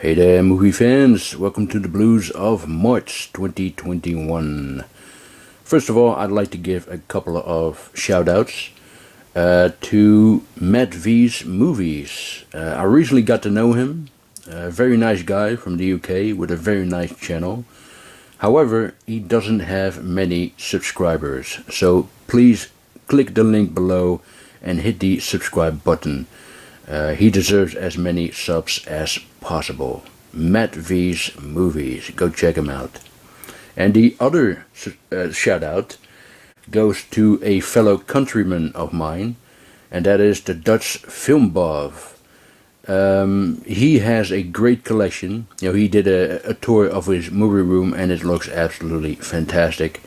Hey there, movie fans. Welcome to the Blues of March 2021. First of all, I'd like to give a couple of shout-outs to Matt V's Movies. I recently got to know him. A very nice guy from the UK with a very nice channel. However, he doesn't have many subscribers. So please click the link below and hit the subscribe button. He deserves as many subs as possible. Matt V's Movies. Go check him out. And the other shout out goes to a fellow countryman of mine, and that is the Dutch film buff. He has a great collection. He did a tour of his movie room and it looks absolutely fantastic.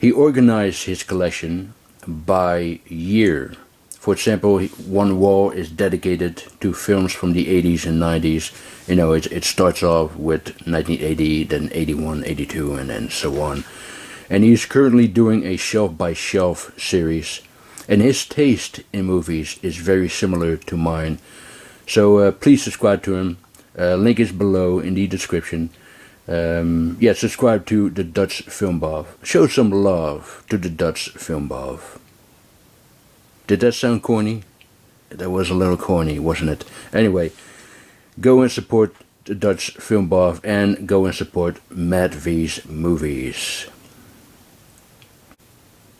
He organized his collection by year. For example, one wall is dedicated to films from the 80s and 90s. It starts off with 1980, then 81, 82, and then so on. And he's currently doing a shelf-by-shelf series. And his taste in movies is very similar to mine. So please subscribe to him. Link is below in the description. Subscribe to the Dutch Film Buff. Show some love to the Dutch Film Buff. Did that sound corny? That was a little corny, wasn't it? Anyway, go and support the Dutch Film Buff and go and support Matt V's Movies.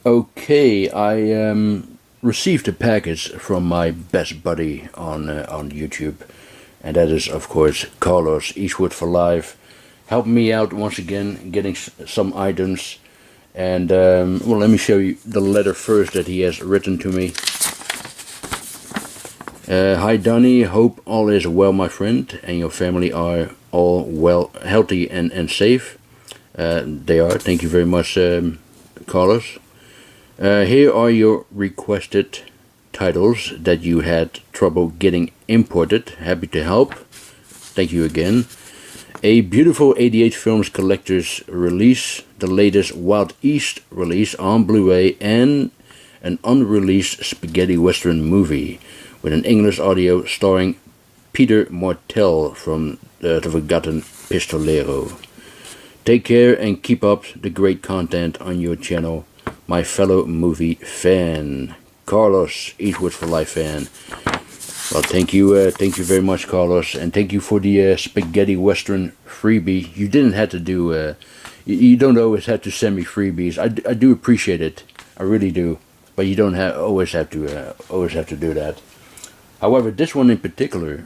Okay, I received a package from my best buddy on YouTube, and that is, of course, Carlos, Eastwood for Life. Helped me out once again, getting some items. And, let me show you the letter first that he has written to me. Hi Donnie, hope all is well, my friend, and your family are all well, healthy and safe. They are, thank you very much, Carlos. Here are your requested titles that you had trouble getting imported. Happy to help. Thank you again. A beautiful 88 Films Collector's release, the latest Wild East release on Blu-ray, and an unreleased spaghetti western movie with an English audio starring Peter Martell from The Forgotten Pistolero. Take care and keep up the great content on your channel, my fellow movie fan. Carlos, Eastwood for Life fan. Well, thank you very much, Carlos, and thank you for the spaghetti western freebie. You didn't have to do, you don't always have to send me freebies. I do appreciate it, I really do, but you don't always have to do that. However, this one in particular,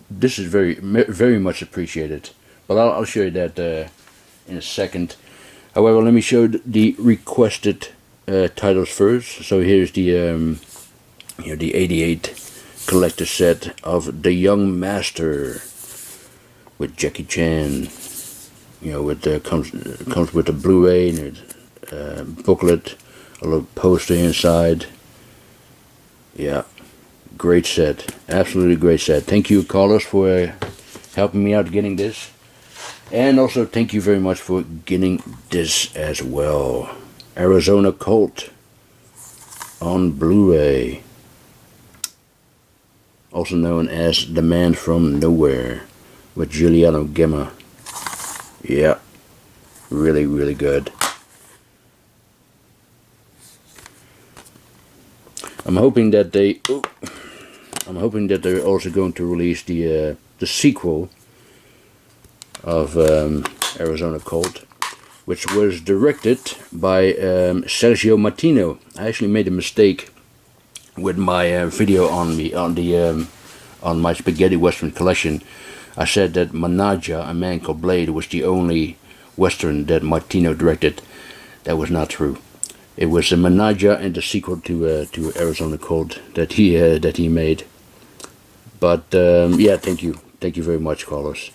this is very much appreciated. But I'll show you that in a second. However, let me show the requested titles first. So here's the the 88 collector set of The Young Master with Jackie Chan. Comes with a Blu-ray and a booklet, a little poster inside. Yeah, great set, absolutely great set. Thank you, Carlos, for helping me out getting this, and also thank you very much for getting this as well. Arizona Colt on Blu-ray, also known as The Man from Nowhere with Giuliano Gemma. Yeah, really, really good. I'm hoping that they're also going to release the sequel of Arizona Colt, which was directed by Sergio Martino. I actually made a mistake with my video on my spaghetti western collection. I said that Manaja, A Man Called Blade, was the only western that Martino directed. That was not true. It was a Manaja and the sequel to Arizona Colt that he made. But yeah, thank you very much, Carlos.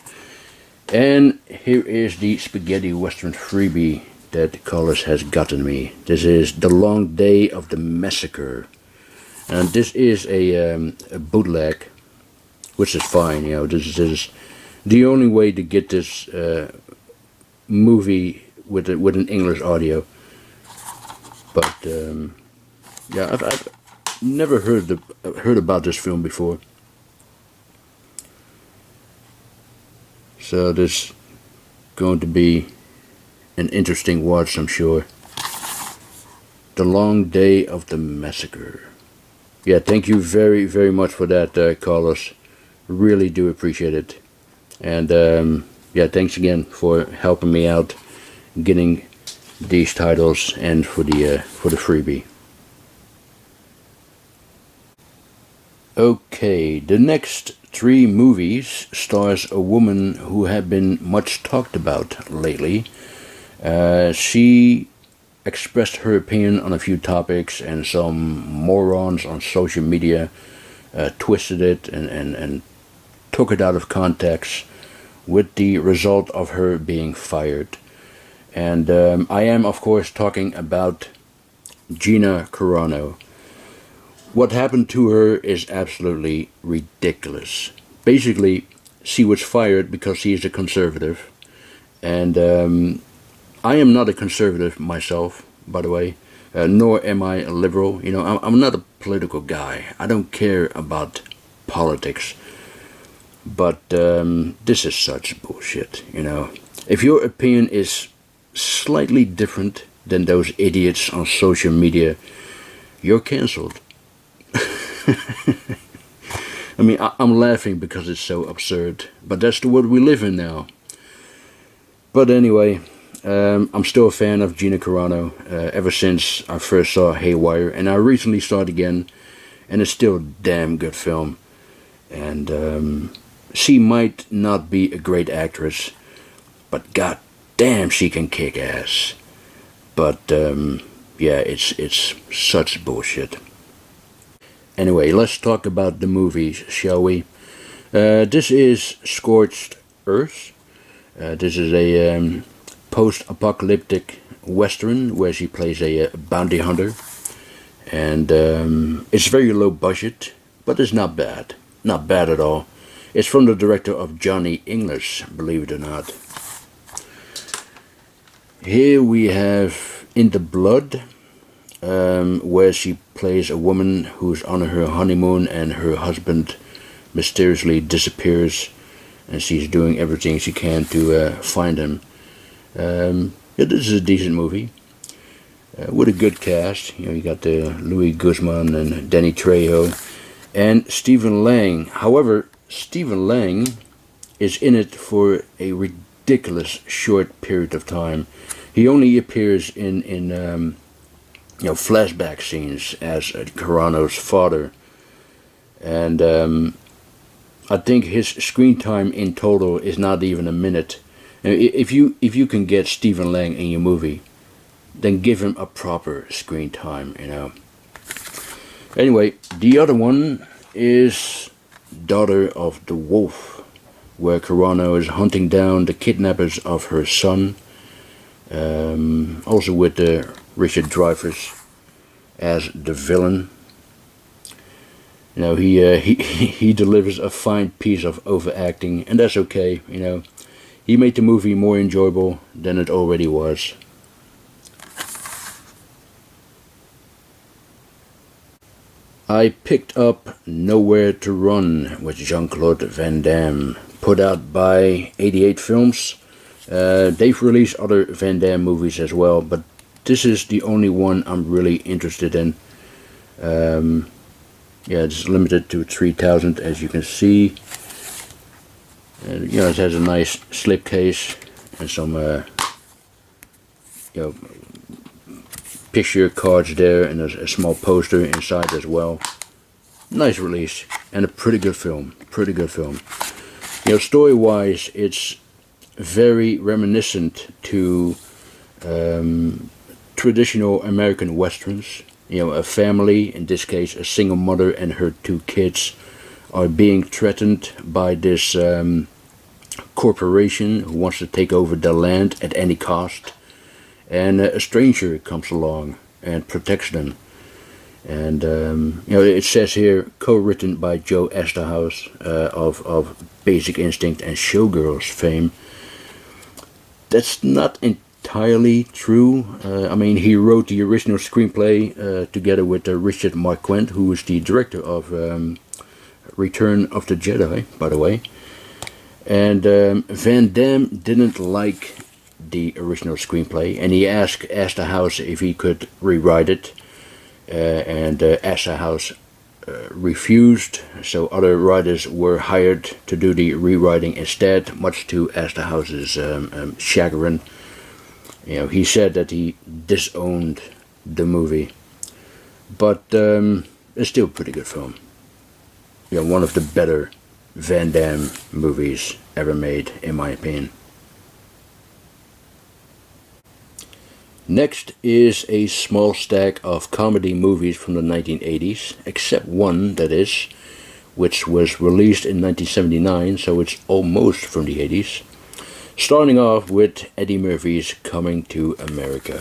And here is the spaghetti western freebie that Carlos has gotten me. This is The Long Day of the Massacre, and this is a bootleg, which is fine. This is the only way to get this movie with an English audio. But yeah, I've never heard about this film before. So this is going to be an interesting watch, I'm sure. The Long Day of the Massacre. Yeah, thank you very, very much for that, Carlos. Really do appreciate it. And yeah, thanks again for helping me out getting these titles and for the freebie. Okay, the next 3 movies stars a woman who have been much talked about lately. She expressed her opinion on a few topics, and some morons on social media twisted it and took it out of context, with the result of her being fired. And I am, of course, talking about Gina Carano. What happened to her is absolutely ridiculous. Basically, she was fired because she is a conservative, and I am not a conservative myself, by the way, nor am I a liberal. You know, I'm not a political guy. I don't care about politics. But this is such bullshit, you know. If your opinion is slightly different than those idiots on social media, you're cancelled. I mean, I'm laughing because it's so absurd, but that's the world we live in now. But anyway, I'm still a fan of Gina Carano ever since I first saw Haywire, and I recently saw it again, and it's still a damn good film. And she might not be a great actress, but god damn, she can kick ass. But yeah, it's such bullshit. Anyway, let's talk about the movies, shall we? This is Scorched Earth. This is a post-apocalyptic western where she plays a bounty hunter. And it's very low budget, but it's not bad. Not bad at all. It's from the director of Johnny English, believe it or not. Here we have In the Blood, where she plays a woman who's on her honeymoon and her husband mysteriously disappears, and she's doing everything she can to find him. Yeah, this is a decent movie with a good cast. You know, you got Louis Guzman and Danny Trejo and Stephen Lang. However, Stephen Lang is in it for a ridiculous short period of time. He only appears in you know, flashback scenes as Carano's father, and I think his screen time in total is not even a minute. And if you can get Stephen Lang in your movie, then give him a proper screen time, you know. Anyway, the other one is Daughter of the Wolf, where Carano is hunting down the kidnappers of her son. Also with Richard Dreyfuss as the villain. You know, he delivers a fine piece of overacting, and that's okay. You know, he made the movie more enjoyable than it already was. I picked up Nowhere to Run with Jean-Claude Van Damme, put out by 88 Films. They've released other Van Damme movies as well, but this is the only one I'm really interested in. Yeah, it's limited to 3,000, as you can see. You know, it has a nice slipcase and some you know, picture cards there, and there's a small poster inside as well. Nice release, and a pretty good film. Pretty good film. You know, story-wise, it's very reminiscent to traditional American westerns. You know, a family, in this case a single mother and her 2 kids, are being threatened by this corporation who wants to take over the land at any cost. And a stranger comes along and protects them. And you know, it says here, co-written by Joe Estahouse of Basic Instinct and Showgirls fame. That's not entirely true. I mean, he wrote the original screenplay together with Richard Marquand, who is the director of Return of the Jedi, by the way. And Van Damme didn't like the original screenplay, and he asked House if he could rewrite it, and House refused, so other writers were hired to do the rewriting instead, much to House's chagrin. He said that he disowned the movie, but it's still a pretty good film. One of the better Van Damme movies ever made, in my opinion. Next is a small stack of comedy movies from the 1980s, except one, that is, which was released in 1979, so it's almost from the 80s. Starting off with Eddie Murphy's Coming to America.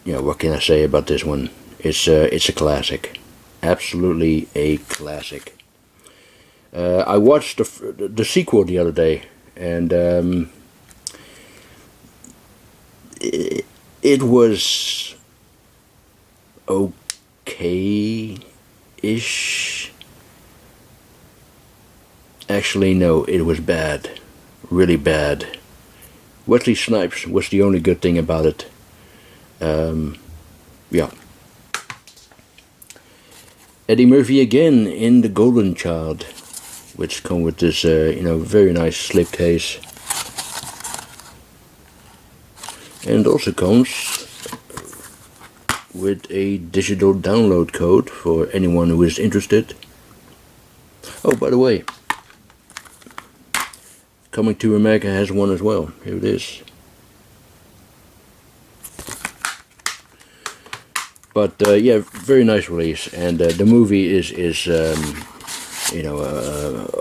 What can I say about this one? It's a classic. Absolutely a classic. I watched the sequel the other day, and it was okay-ish. Actually, no, it was bad. Really bad. Wesley Snipes was the only good thing about it. Yeah. Eddie Murphy again in The Golden Child, which come with this, very nice slipcase. And also comes with a digital download code for anyone who is interested. Oh, by the way, Coming to America has one as well. Here it is. But yeah, very nice release, and the movie is a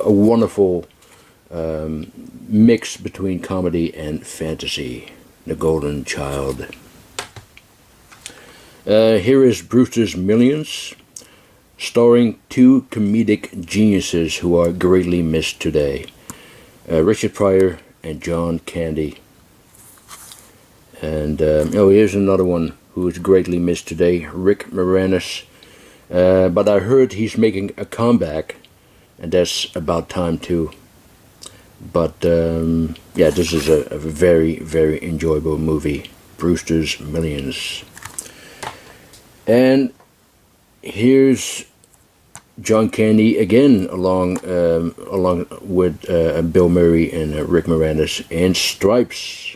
wonderful mix between comedy and fantasy. The Golden Child. Here is Brewster's Millions, starring two comedic geniuses who are greatly missed today. Richard Pryor and John Candy. And here's another one who is greatly missed today, Rick Moranis. But I heard he's making a comeback, and that's about time too. But yeah, this is a very, very enjoyable movie, Brewster's Millions. And here's John Candy again, along with Bill Murray and Rick Moranis in Stripes,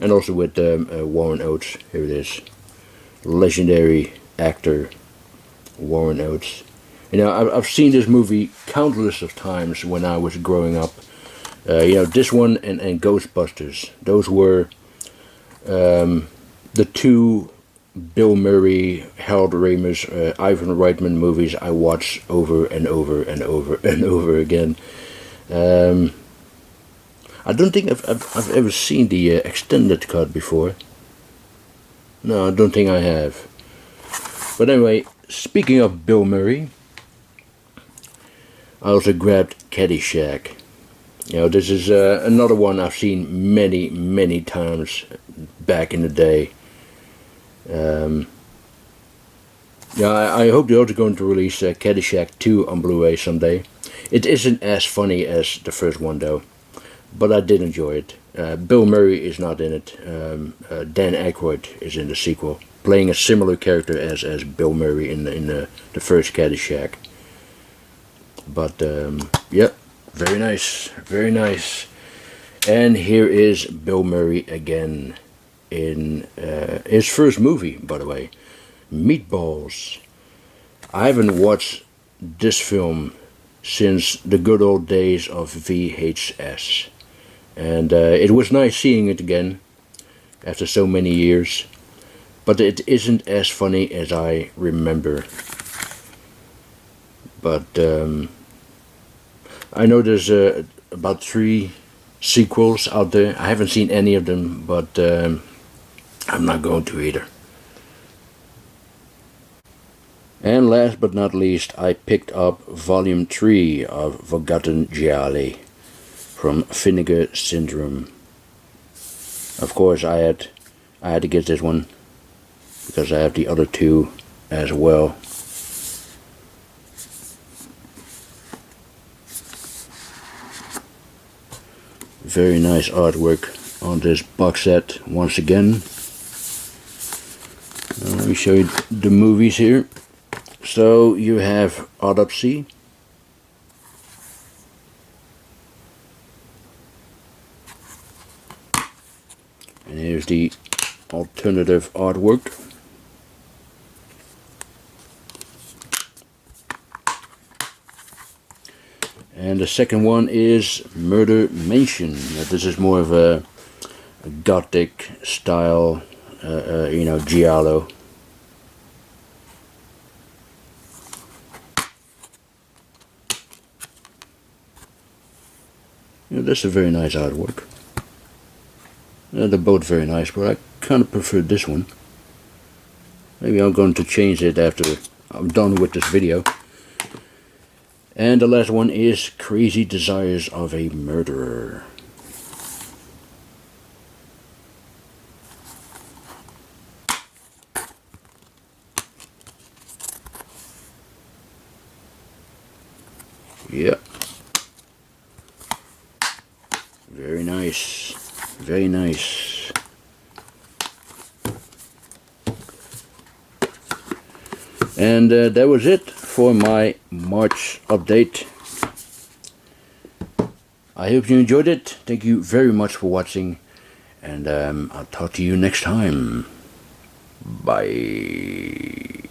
and also with Warren Oates. Here it is, legendary actor Warren Oates. I've seen this movie countless of times when I was growing up. This one and Ghostbusters. Those were the two Bill Murray, Harold Ramis, Ivan Reitman movies I watched over and over and over and over again. I don't think I've ever seen the extended cut before. No, I don't think I have. But anyway, speaking of Bill Murray, I also grabbed Caddyshack. This is another one I've seen many, many times back in the day. I hope they're also going to release Caddyshack 2 on Blu-ray someday. It isn't as funny as the first one though, but I did enjoy it. Bill Murray is not in it. Dan Aykroyd is in the sequel, playing a similar character as Bill Murray in the first Caddyshack. But yep, very nice, very nice. And here is Bill Murray again in his first movie, by the way, Meatballs. I haven't watched this film since the good old days of VHS, and it was nice seeing it again after so many years, but it isn't as funny as I remember. But I know there's about 3 sequels out there. I haven't seen any of them, but I'm not going to either. And last but not least, I picked up Volume 3 of Forgotten Gialli from Vinegar Syndrome. Of course, I had to get this one because I have the other 2 as well. very nice artwork on this box set once again. Let me show you the movies here. So you have Autopsy, and here's the alternative artwork. And the second one is Murder Mansion. This is more of a gothic style, giallo. That's a very nice artwork. They're both very nice, but I kind of prefer this one. Maybe I'm going to change it after I'm done with this video. And the last one is Crazy Desires of a Murderer. Yep. Very nice. Very nice. And that was it for my March update. I hope you enjoyed it. Thank you very much for watching, and I'll talk to you next time. Bye.